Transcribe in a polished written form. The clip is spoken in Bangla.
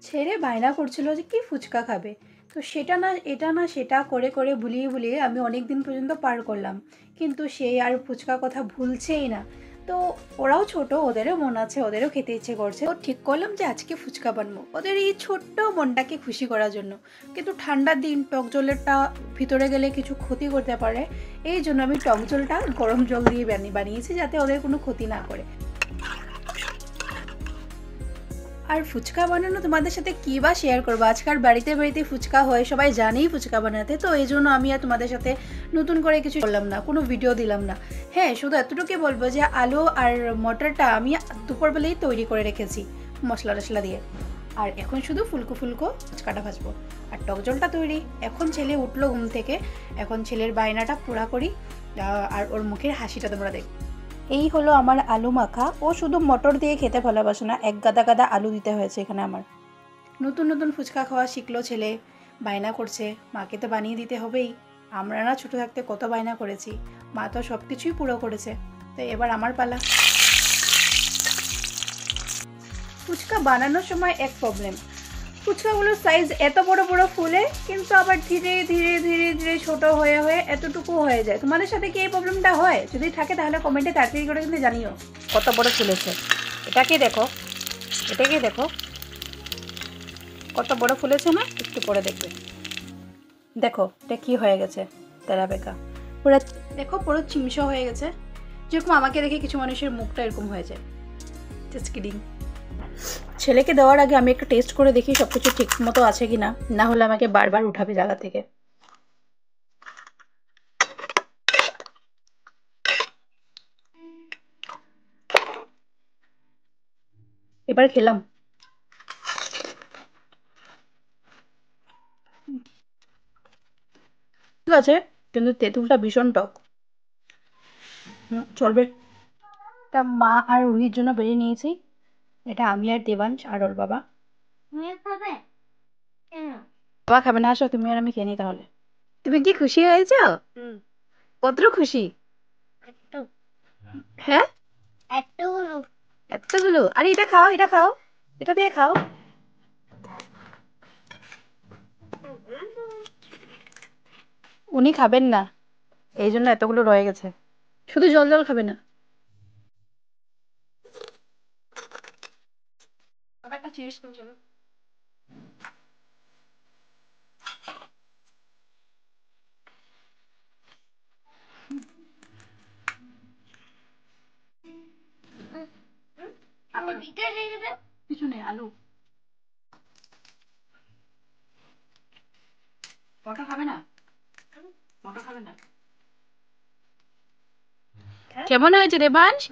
ছেলে বায়না করছিল যে কি ফুচকা খাবে, তো সেটা না এটা না সেটা করে করে ভুলিয়ে ভুলিয়ে আমি অনেক দিন পর্যন্ত পার করলাম, কিন্তু সে আর ফুচকা কথা ভুলছেই না। তো ওরাও ছোট, ওদেরও মন আছে, ওদেরও খেতে ইচ্ছে করছে, তো ঠিক করলাম যে আজকে ফুচকা বানবো ওদের এই ছোট্ট মনটাকে খুশি করার জন্য। কিন্তু ঠান্ডার দিন টক জলেরটা ভিতরে গেলে কিছু ক্ষতি করতে পারে, এই জন্য আমি টক জলটা গরম জল দিয়ে বানিয়েছি যাতে ওদের কোনো ক্ষতি না করে। আর ফুচকা বানানো তোমাদের সাথে কী বা শেয়ার করবো, আজকাল বাড়িতে বাড়িতে ফুচকা হয়, সবাই জানেই ফুচকা বানাতে, তো এই জন্য আমি আর তোমাদের সাথে নতুন করে কিছু করলাম না, কোনো ভিডিও দিলাম না। হ্যাঁ, শুধু এতটুকুই বলবো যে আলু আর মটরটা আমি দুপুরবেলায় তৈরি করে রেখেছি মশলা টশলা দিয়ে, আর এখন শুধু ফুলকো ফুলকো ফুচকাটা ভাজবো। আর টক জলটা তৈরি, এখন ছেলে উঠলো ঘুম থেকে, এখন ছেলের বায়নাটা পুরা করি, আর ওর মুখের হাসিটা তোমরা দেখো। এই হলো আমার আলু মাখা। ও শুধু মটর দিয়ে খেতে ভালোবাসে না, এক গাদা গাদা আলু দিতে হয়েছে এখানে আমার। নতুন নতুন ফুচকা খাওয়া শিখলো ছেলে, বায়না করছে, মাকে তো বানিয়ে দিতে হবেই। আমরা না ছোটো থাকতে কত বায়না করেছি, মা তো সব কিছুই পুরো করেছে, তো এবার আমার পালা। ফুচকা বানানোর সময় এক প্রবলেম, ফুচকাগুলোর সাইজ এত বড় বড় ফুলে, কিন্তু আবার ধীরে ধীরে ধীরে ধীরে ছোট হয়ে হয়ে এতটুকু হয়ে যায়। তোমাদের সাথে কি এই প্রবলেমটা হয়? যদি থাকে তাহলে কমেন্টে তাড়াতাড়ি করে কিন্তু জানিও কত বড় ফুলেছে। এটাকে দেখো, এটাকে দেখো কত বড় ফুলেছে না, একটু পরে দেখবে। দেখো এটা কি হয়ে গেছে, তেরা বেকা পুরো, দেখো পুরো চিমস হয়ে গেছে। যেরকম আমাকে দেখে কিছু মানুষের মুখটা এরকম হয়ে যায়। Just kidding. ছেলেকে দেওয়ার আগে আমি একটু টেস্ট করে দেখি সব কিছু ঠিক মতো আছে কি না, না হলে আমাকে বারবার উঠাবে জায়গা থেকে। এবার খেলাম, ঠিক আছে, কিন্তু তেঁতুলটা ভীষণ টক। চলবে। এটা মা আর রুহির জন্য বেরিয়ে নিয়েছি, এটা আমি আর দেবাংশ আর ওর বাবা। বাবা খাবে না, আসো তুমি আর আমি খেয়ে নিই তাহলে। তুমি কি খুশি হয়েছ? কত খুশি? হ্যাঁ, এতগুলো, আরে এটা খাও, এটা খাও, এটা দিয়ে খাও। উনি খাবেন না, এই জন্য এতগুলো রয়ে গেছে। শুধু জল জল খাবে না। বাবা একটা চিপস করে চলো। কিছু নেই, আলু। মটর খাবে না, মটর খাবে না। কেমন হয়েছে দেবাংশ?